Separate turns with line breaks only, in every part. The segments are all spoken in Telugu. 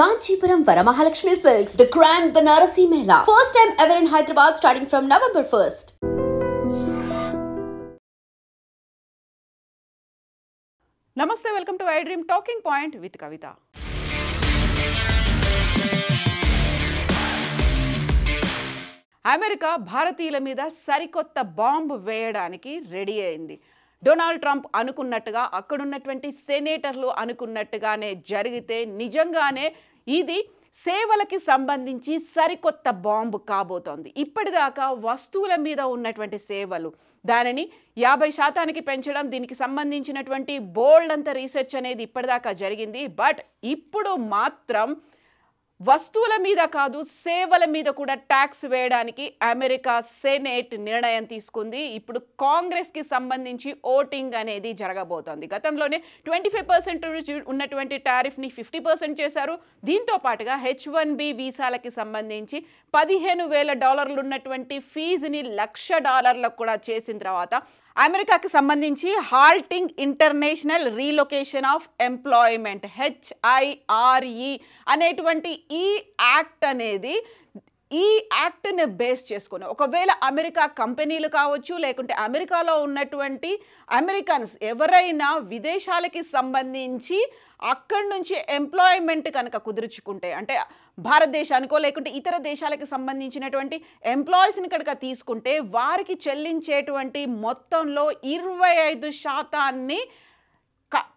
Kanchipuram Varamahalakshmi Silks, the Grand Banarasi Mela. First time ever in Hyderabad starting from November 1st.
Namaste, welcome to iDream Talking Point with Kavita. America భారతీయుల మీద సరికొత్త బాంబు వేయడానికి రెడీ అయింది. డొనాల్డ్ ట్రంప్ అనుకున్నట్టుగా అక్కడున్నటువంటి సెనేటర్లు అనుకున్నట్టుగానే జరిగితే నిజంగానే ఇది సేవలకి సంబంధించి సరికొత్త బాంబు కాబోతోంది. ఇప్పటిదాకా వస్తువుల మీద ఉన్నటువంటి సేవలు దానిని 50% పెంచడం, దీనికి సంబంధించినటువంటి బోల్డ్ అంత రీసెర్చ్ అనేది ఇప్పటిదాకా జరిగింది. బట్ ఇప్పుడు మాత్రం వస్తువుల మీద కాదు, సేవల మీద కూడా ట్యాక్స్ వేయడానికి అమెరికా సెనేట్ నిర్ణయం తీసుకుంది. ఇప్పుడు కాంగ్రెస్కి సంబంధించి ఓటింగ్ అనేది జరగబోతోంది. గతంలోనే 25% ఉన్నటువంటి టారిఫ్ని 50% చేశారు. దీంతో పాటుగా H1B వీసాలకి సంబంధించి $15,000 ఉన్నటువంటి ఫీజుని $1,00,000 కూడా చేసిన తర్వాత అమెరికాకి సంబంధించి halting international relocation of employment HIRE అనేటువంటి ఈ యాక్ట్ అనేది ఈ యాక్ట్ని బేస్ చేసుకుని ఒకవేళ అమెరికా కంపెనీలు కావచ్చు, లేకుంటే అమెరికాలో ఉన్నటువంటి అమెరికన్స్ ఎవరైనా విదేశాలకి సంబంధించి అక్కడి నుంచి ఎంప్లాయ్మెంట్ కనుక కుదుర్చుకుంటే, అంటే భారతదేశానికో లేకుంటే ఇతర దేశాలకు సంబంధించినటువంటి ఎంప్లాయీస్ని కనుక తీసుకుంటే వారికి చెల్లించేటువంటి మొత్తంలో 25%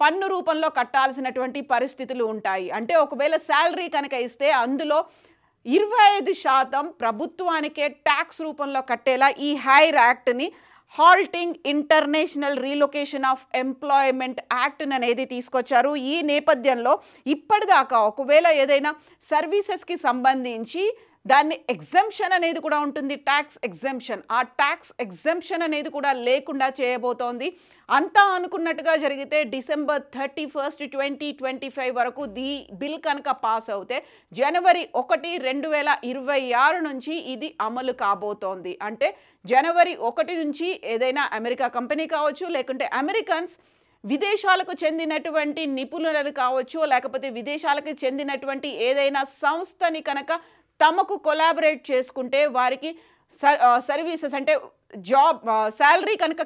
పన్ను రూపంలో కట్టాల్సినటువంటి పరిస్థితులు ఉంటాయి. అంటే ఒకవేళ శాలరీ కనుక ఇస్తే అందులో 25% ప్రభుత్వానికే ట్యాక్స్ రూపంలో కట్టేలా ఈ హైర్ యాక్ట్ని halting international relocation of employment act అనేది తీసుకొచ్చారు. ఈ నేపథ్యంలో ఇప్పటిదాకా ఒకవేళ ఏదైనా సర్వీసెస్కి సంబంధించి దాన్ని ఎగ్జంప్షన్ అనేది కూడా ఉంటుంది, ట్యాక్స్ ఎగ్జంప్షన్. ఆ ట్యాక్స్ ఎగ్జంప్షన్ అనేది కూడా లేకుండా చేయబోతోంది. అంతా అనుకున్నట్టుగా జరిగితే December 31st, 2025 వరకు ఈ బిల్ కనుక పాస్ అవుతే January 1, 2026 నుంచి ఇది అమలు కాబోతోంది. అంటే January 1 నుంచి ఏదైనా అమెరికా కంపెనీ కావచ్చు, లేకుంటే అమెరికన్స్ విదేశాలకు చెందినటువంటి నిపుణులను కావచ్చు, లేకపోతే విదేశాలకు చెందినటువంటి ఏదైనా సంస్థని కనుక తమకు కొలాబరేట్ చేసుకుంటే వారికి సర్వీసెస్ అంటే జాబ్ శాలరీ కనుక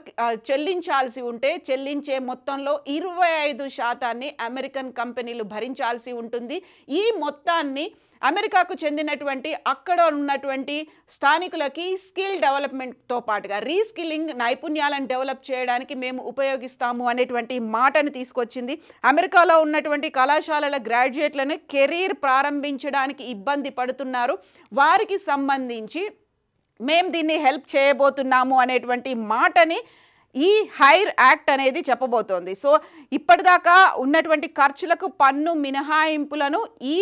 చెల్లించాల్సి ఉంటే చెల్లించే మొత్తంలో 25% అమెరికన్ కంపెనీలు భరించాల్సి ఉంటుంది. ఈ మొత్తాన్ని అమెరికాకు చెందినటువంటి అక్కడ ఉన్నటువంటి స్థానికులకి స్కిల్ డెవలప్మెంట్తో పాటుగా రీస్కిల్లింగ్, నైపుణ్యాలను డెవలప్ చేయడానికి మేము ఉపయోగిస్తాము అనేటువంటి మాటను తీసుకొచ్చింది. అమెరికాలో ఉన్నటువంటి కళాశాలల గ్రాడ్యుయేట్లను కెరీర్ ప్రారంభించడానికి ఇబ్బంది పడుతున్నారు, వారికి సంబంధించి మేము దీన్ని హెల్ప్ చేయబోతున్నాము అనేటువంటి మాటని ఈ హైర్ యాక్ట్ అనేది చెప్పబోతోంది. సో ఇప్పటిదాకా ఉన్నటువంటి ఖర్చులకు పన్ను మినహాయింపులను ఈ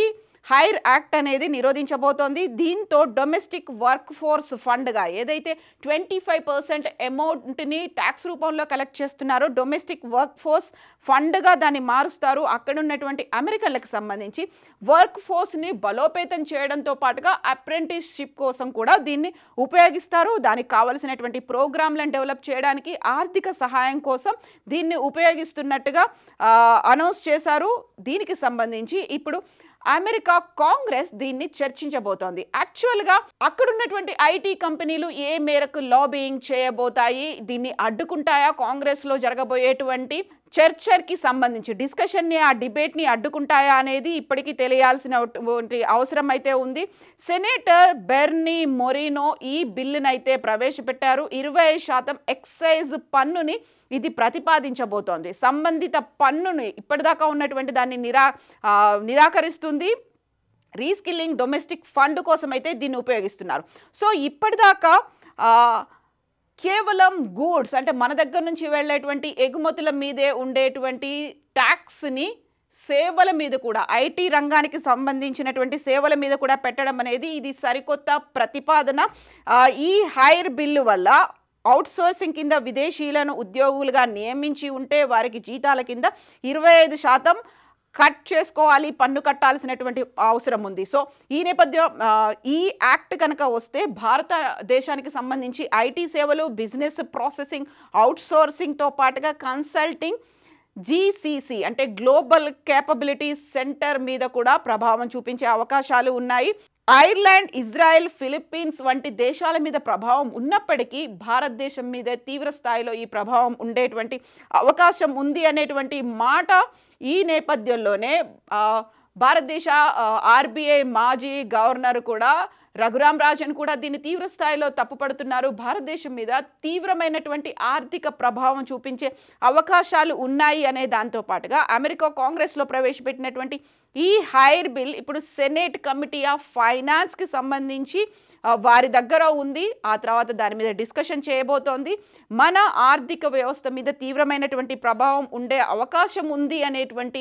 హైర్ యాక్ట్ అనేది నిరోధించబోతోంది. దీంతో డొమెస్టిక్ వర్క్ ఫోర్స్ ఫండ్గా ఏదైతే 25% అమౌంట్ని ట్యాక్స్ రూపంలో కలెక్ట్ చేస్తున్నారో డొమెస్టిక్ వర్క్ ఫోర్స్ ఫండ్గా దాన్ని మారుస్తారు. అక్కడ ఉన్నటువంటి అమెరికన్లకు సంబంధించి వర్క్ ఫోర్స్ని బలోపేతం చేయడంతో పాటుగా అప్రెంటిస్షిప్ కోసం కూడా దీన్ని ఉపయోగిస్తారు. దానికి కావలసినటువంటి ప్రోగ్రాంలను డెవలప్ చేయడానికి ఆర్థిక సహాయం కోసం దీన్ని ఉపయోగిస్తున్నట్టుగా అనౌన్స్ చేశారు. దీనికి సంబంధించి ఇప్పుడు అమెరికా కాంగ్రెస్ దీన్ని చర్చించబోతోంది. యాక్చువల్గా అక్కడ ఉన్నటువంటి ఐటీ కంపెనీలు ఏ మేరకు లాబియింగ్ చేయబోతాయి, దీన్ని అడ్డుకుంటాయా, కాంగ్రెస్లో జరగబోయేటువంటి చర్చకి సంబంధించి డిస్కషన్ని, ఆ డిబేట్ని అడ్డుకుంటాయా అనేది ఇప్పటికీ తెలియాల్సిన అవసరం అయితే ఉంది. సెనేటర్ బెర్నీ మొరినో ఈ బిల్లును అయితే ప్రవేశపెట్టారు. 20% ఎక్సైజ్ పన్నుని ఇది ప్రతిపాదించబోతోంది. సంబంధిత పన్నుని ఇప్పటిదాకా ఉన్నటువంటి దాన్ని నిరాకరిస్తుంది. రీస్కిల్లింగ్ డొమెస్టిక్ ఫండ్ కోసం అయితే దీన్ని ఉపయోగిస్తున్నారు. సో ఇప్పటిదాకా కేవలం గూడ్స్ అంటే మన దగ్గర నుంచి వెళ్ళేటువంటి ఎగుమతుల మీదే ఉండేటువంటి ట్యాక్స్ని సేవల మీద కూడా, ఐటీ రంగానికి సంబంధించినటువంటి సేవల మీద కూడా పెట్టడం అనేది ఇది సరికొత్త ప్రతిపాదన. ఈ హైర్ బిల్లు వల్ల అవుట్సోర్సింగ్ కింద విదేశీయులను ఉద్యోగులుగా నియమించి ఉంటే వారికి జీతాల కింద 25% కట్ చేసుకోవాలి, పన్ను కట్టాల్సినటువంటి అవసరం ఉంది. సో ఈ నేపథ్యం ఈ యాక్ట్ కనుక వస్తే భారతదేశానికి సంబంధించి ఐటీ సేవలు, బిజినెస్ ప్రాసెసింగ్, అవుట్సోర్సింగ్తో పాటుగా కన్సల్టింగ్ జీసీసీ అంటే గ్లోబల్ కేపబిలిటీ సెంటర్ మీద కూడా ప్రభావం చూపించే అవకాశాలు ఉన్నాయి. ఐర్లాండ్, ఇజ్రాయెల్, ఫిలిప్పీన్స్ వంటి దేశాల మీద ప్రభావం ఉన్నప్పటికీ భారతదేశం మీద తీవ్ర స్థాయిలో ఈ ప్రభావం ఉండేటువంటి అవకాశం ఉంది అనేటువంటి మాట ఈ నేపథ్యంలోనే భారతదేశ ఆర్బీఐ మాజీ గవర్నర్ కూడా రఘురామ్ రాజన్ కూడా దీన్ని తీవ్ర స్థాయిలో తప్పుపడుతున్నారు. భారతదేశం మీద తీవ్రమైనటువంటి ఆర్థిక ప్రభావం చూపించే అవకాశాలు ఉన్నాయి అనే దాంతో పాటుగా అమెరికా కాంగ్రెస్లో ప్రవేశపెట్టినటువంటి ఈ హైర్ బిల్ ఇప్పుడు సెనేట్ కమిటీ ఆఫ్ ఫైనాన్స్కి సంబంధించి వారి దగ్గర ఉంది. ఆ తర్వాత దాని మీద డిస్కషన్ చేయబోతోంది. మన ఆర్థిక వ్యవస్థ మీద తీవ్రమైనటువంటి ప్రభావం ఉండే అవకాశం ఉంది అనేటువంటి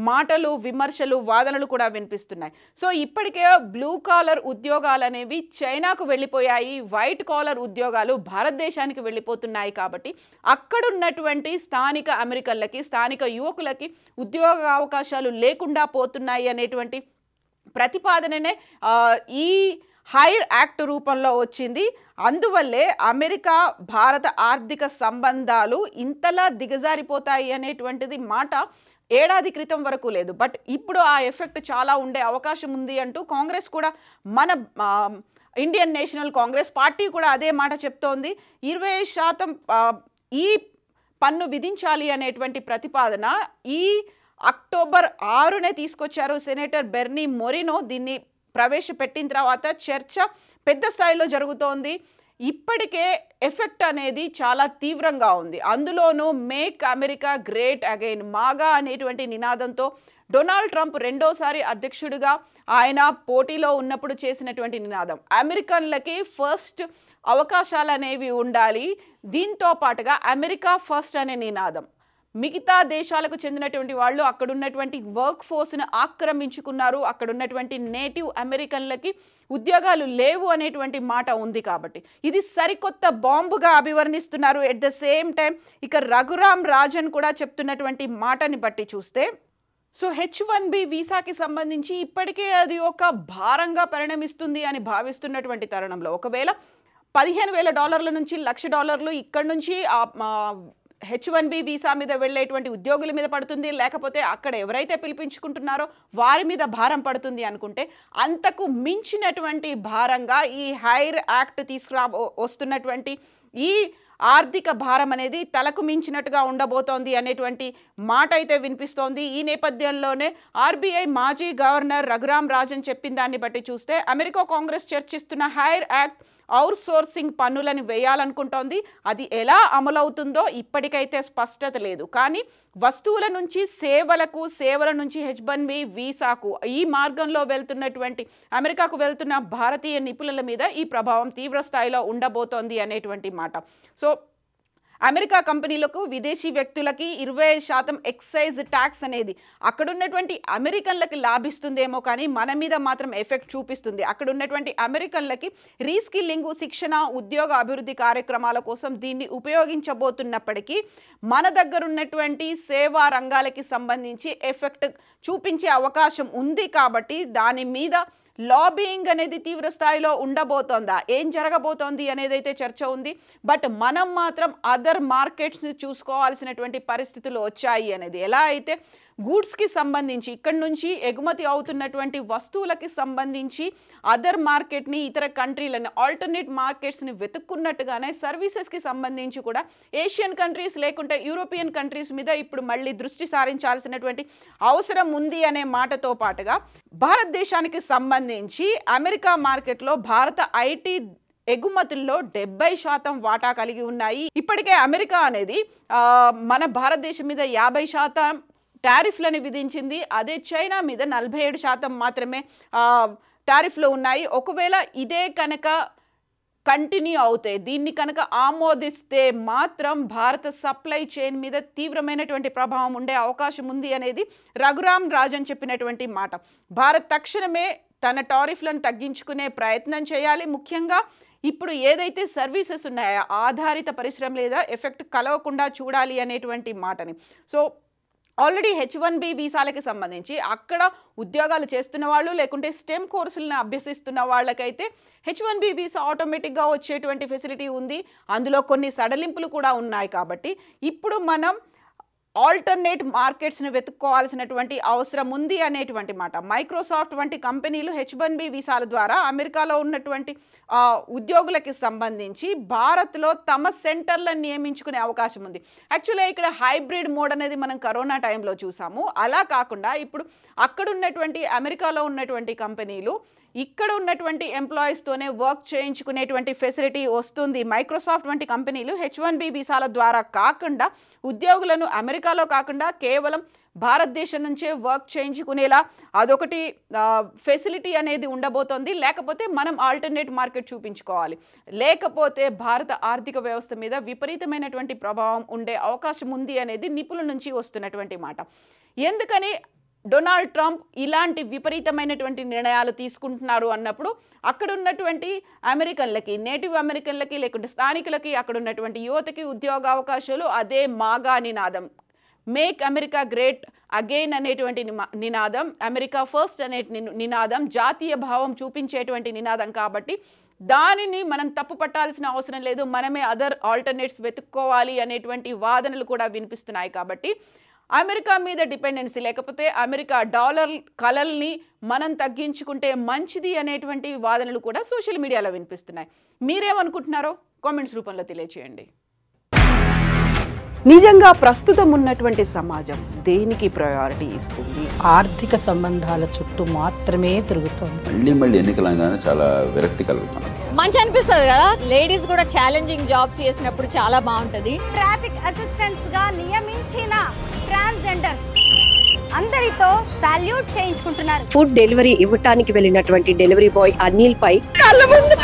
మాటలు, విమర్శలు, వాదనలు కూడా వినిపిస్తున్నాయి. సో ఇప్పటికే బ్లూ కాలర్ ఉద్యోగాలు అనేవి చైనాకు వెళ్ళిపోయాయి, వైట్ కాలర్ ఉద్యోగాలు భారతదేశానికి వెళ్ళిపోతున్నాయి. కాబట్టి అక్కడున్నటువంటి స్థానిక అమెరికన్లకి, స్థానిక యువకులకి ఉద్యోగ అవకాశాలు లేకుండా పోతున్నాయి అనేటువంటి ప్రతిపాదననే ఈ హైర్ యాక్ట్ రూపంలో వచ్చింది. అందువల్లే అమెరికా భారత ఆర్థిక సంబంధాలు ఇంతలా దిగజారిపోతాయి అనేటువంటిది మాట ఏడాది క్రితం వరకు లేదు. బట్ ఇప్పుడు ఆ ఎఫెక్ట్ చాలా ఉండే అవకాశం ఉంది అంటూ కాంగ్రెస్ కూడా, మన ఇండియన్ నేషనల్ కాంగ్రెస్ పార్టీ కూడా అదే మాట చెప్తోంది. 20% ఈ పన్ను విధించాలి అనేటువంటి ప్రతిపాదన ఈ అక్టోబర్ 6నే తీసుకొచ్చారు సెనేటర్ బెర్నీ మొరినో. దీన్ని ప్రవేశపెట్టిన తర్వాత చర్చ పెద్ద స్థాయిలో జరుగుతోంది. ఇప్పటికే ఎఫెక్ట్ అనేది చాలా తీవ్రంగా ఉంది. అందులోనూ మేక్ అమెరికా గ్రేట్ అగైన్, మాగా అనేటువంటి నినాదంతో డొనాల్డ్ ట్రంప్ రెండోసారి అధ్యక్షుడిగా ఆయన పోటీలో ఉన్నప్పుడు చేసినటువంటి నినాదం, అమెరికన్లకి ఫస్ట్ అవకాశాలు అనేవి ఉండాలి, దీంతో పాటుగా అమెరికా ఫస్ట్ అనే నినాదం. మిగతా దేశాలకు చెందినటువంటి వాళ్ళు అక్కడున్నటువంటి వర్క్ ఫోర్స్ను ఆక్రమించుకున్నారు, అక్కడున్నటువంటి నేటివ్ అమెరికన్లకి ఉద్యోగాలు లేవు అనేటువంటి మాట ఉంది. కాబట్టి ఇది సరికొత్త బాంబుగా అభివర్ణిస్తున్నారు. ఎట్ ద సేమ్ టైం ఇక రఘురామ్ రాజన్ కూడా చెప్తున్నటువంటి మాటని బట్టి చూస్తే, సో H1B వీసాకి సంబంధించి ఇప్పటికే అది ఒక భారంగా పరిణమిస్తుంది అని భావిస్తున్నటువంటి తరుణంలో ఒకవేళ $15,000 నుంచి $1,00,000 ఇక్కడ నుంచి H1B వీసా మీద వెళ్ళేటువంటి ఉద్యోగుల మీద పడుతుంది, లేకపోతే అక్కడ ఎవరైతే పిలిపించుకుంటున్నారో వారి మీద భారం పడుతుంది అనుకుంటే, అంతకు మించినటువంటి భారంగా ఈ హైర్ యాక్ట్ వస్తున్నటువంటి ఈ ఆర్థిక భారం అనేది తలకు మించినట్టుగా ఉండబోతోంది అనేటువంటి మాట అయితే వినిపిస్తోంది. ఈ నేపథ్యంలోనే ఆర్బీఐ మాజీ గవర్నర్ రఘురామ్ రాజన్ చెప్పిన దాన్ని బట్టి చూస్తే, అమెరికా కాంగ్రెస్ చర్చిస్తున్న హైర్ యాక్ట్ అవుట్ సోర్సింగ్ పన్నులను వేయాలనుకుంటోంది. అది ఎలా అమలవుతుందో ఇప్పటికైతే స్పష్టత లేదు. కానీ వస్తువుల నుంచి సేవలకు, సేవల నుంచి H1B వీసాకు ఈ మార్గంలో వెళ్తున్నటువంటి అమెరికాకు వెళ్తున్న భారతీయ నిపుణుల మీద ఈ ప్రభావం తీవ్ర స్థాయిలో ఉండబోతోంది అనేటువంటి మాట. సో అమెరికా కంపెనీలకు, విదేశీ వ్యక్తులకి 20% ఎక్సైజ్ ట్యాక్స్ అనేది అక్కడున్నటువంటి అమెరికన్లకి లాభిస్తుందేమో, కానీ మన మీద మాత్రం ఎఫెక్ట్ చూపిస్తుంది. అక్కడున్నటువంటి అమెరికన్లకి రీస్కిల్లింగ్, శిక్షణ, ఉద్యోగ అభివృద్ధి కార్యక్రమాల కోసం దీన్ని ఉపయోగించబోతున్నప్పటికీ మన దగ్గర ఉన్నటువంటి సేవా రంగాలకి సంబంధించి ఎఫెక్ట్ చూపించే అవకాశం ఉంది. కాబట్టి దాని మీద లాబింగ్ అనేది తీవ్ర స్థాయిలో ఉండబోతోందా, ఏం జరగబోతోంది అనేది అయితే చర్చ ఉంది. బట్ మనం మాత్రం అదర్ మార్కెట్స్ని చూసుకోవాల్సినటువంటి పరిస్థితులు వచ్చాయి అనేది. ఎలా అయితే గూడ్స్కి సంబంధించి ఇక్కడ నుంచి ఎగుమతి అవుతున్నటువంటి వస్తువులకి సంబంధించి అదర్ మార్కెట్ని, ఇతర కంట్రీలని, ఆల్టర్నేట్ మార్కెట్స్ని వెతుక్కున్నట్టుగానే సర్వీసెస్కి సంబంధించి కూడా ఏషియన్ కంట్రీస్ లేకుంటే యూరోపియన్ కంట్రీస్ మీద ఇప్పుడు మళ్ళీ దృష్టి సారించాల్సినటువంటి అవసరం ఉంది అనే మాటతో పాటుగా, భారతదేశానికి సంబంధించి అమెరికా మార్కెట్లో భారత ఐటీ ఎగుమతుల్లో 70% వాటా కలిగి ఉన్నాయి. ఇప్పటికే అమెరికా అనేది మన భారతదేశం మీద 50% టారిఫ్లను విధించింది. అదే చైనా మీద 47% మాత్రమే టారిఫ్లు ఉన్నాయి. ఒకవేళ ఇదే కనుక కంటిన్యూ అవుతాయి, దీన్ని కనుక ఆమోదిస్తే మాత్రం భారత సప్లై చైన్ మీద తీవ్రమైనటువంటి ప్రభావం ఉండే అవకాశం ఉంది అనేది రఘురామ్ రాజన్ చెప్పినటువంటి మాట. భారత్ తక్షణమే తన టారిఫ్లను తగ్గించుకునే ప్రయత్నం చేయాలి. ముఖ్యంగా ఇప్పుడు ఏదైతే సర్వీసెస్ ఉన్నాయో ఆధారిత పరిశ్రమ లేదా ఎఫెక్ట్ కలవకుండా చూడాలి అనేటువంటి మాటని. సో ఆల్రెడీ H1B వీసాలకి సంబంధించి అక్కడ ఉద్యోగాలు చేస్తున్న వాళ్ళు, లేకుంటే స్టెమ్ కోర్సులను అభ్యసిస్తున్న వాళ్ళకైతే H1B వీసా ఆటోమేటిక్గా వచ్చేటువంటి ఫెసిలిటీ ఉంది. అందులో కొన్ని సడలింపులు కూడా ఉన్నాయి. కాబట్టి ఇప్పుడు మనం ఆల్టర్నేట్ మార్కెట్స్ని వెతుక్కోవాల్సినటువంటి అవసరం ఉంది అనేటువంటి మాట. మైక్రోసాఫ్ట్ వంటి కంపెనీలు H1B వీసాల ద్వారా అమెరికాలో ఉన్నటువంటి ఉద్యోగులకి సంబంధించి భారత్లో తమ సెంటర్లను నియమించుకునే అవకాశం ఉంది. యాక్చువల్గా ఇక్కడ హైబ్రిడ్ మోడ్ అనేది మనం కరోనా టైంలో చూసాము. అలా కాకుండా ఇప్పుడు అక్కడ ఉన్నటువంటి అమెరికాలో ఉన్నటువంటి కంపెనీలు ఇక్కడ ఉన్నటువంటి ఎంప్లాయీస్తోనే వర్క్ చేయించుకునేటువంటి ఫెసిలిటీ వస్తుంది. మైక్రోసాఫ్ట్ వంటి కంపెనీలు H1B వీసాల ద్వారా కాకుండా ఉద్యోగులను అమెరికాలో కాకుండా కేవలం భారతదేశం నుంచే వర్క్ చేయించుకునేలా అదొకటి ఫెసిలిటీ అనేది ఉండబోతోంది. లేకపోతే మనం ఆల్టర్నేట్ మార్కెట్ చూపించుకోవాలి. లేకపోతే భారత ఆర్థిక వ్యవస్థ మీద విపరీతమైనటువంటి ప్రభావం ఉండే అవకాశం ఉంది అనేది నిపుణుల నుంచి వస్తున్నటువంటి మాట. ఎందుకని డొనాల్డ్ ట్రంప్ ఇలాంటి విపరీతమైనటువంటి నిర్ణయాలు తీసుకుంటున్నారు అన్నప్పుడు అక్కడ ఉన్నటువంటి అమెరికన్లకి, నేటివ్ అమెరికన్లకి, లేకుంటే స్థానికులకి, అక్కడ ఉన్నటువంటి యువతకి ఉద్యోగ అవకాశాలు అదే మాగా నినాదం, మేక్ అమెరికా గ్రేట్ అగైన్ అనేటువంటి నినాదం, అమెరికా ఫస్ట్ అనే నినాదం జాతీయ భావం చూపించేటువంటి నినాదం. కాబట్టి దానిని మనం తప్పు పట్టాల్సిన అవసరం లేదు, మనమే అదర్ ఆల్టర్నేట్స్ వెతుక్కోవాలి అనేటువంటి వాదనలు కూడా వినిపిస్తున్నాయి. కాబట్టి అమెరికా మీద డిపెండెన్సీ లేకపోతే అమెరికా డాలర్ కలల్ని మనం తగ్గించుకుంటే మంచిది అనేటువంటి వాదనలు కూడా సోషల్ మీడియాలో వినిపిస్తున్నాయి. మీరేమనుకుంటున్నారో కామెంట్స్ రూపంలో తెలియచేయండి. నిజంగా ప్రస్తుతం ఉన్నటువంటి సమాజం దేనికి ప్రయారిటీ ఇస్తుంది?
ఆర్థిక సంబంధాల చుట్టూ మాత్రమే తిరుగుతుంది.
మళ్ళీ ఎన్నికలంగానే చాలా విరక్తి కలుగుతాను.
మంచి అనిపిస్తుంది కదా, లేడీస్ కూడా ఛాలెంజింగ్ జాబ్స్ చేసినప్పుడు చాలా బాగుంటది.
ట్రాఫిక్ అసిస్టెంట్స్ గా నియమించిన ట్రాన్స్జెండర్స్ అందరితో సాల్యూట్ చేయించుకుంటున్నారు.
ఫుడ్ డెలివరీ ఇవ్వటానికి వెళ్ళినటువంటి డెలివరీ బాయ్ అనిల్ పై
కళ్ళ ముందు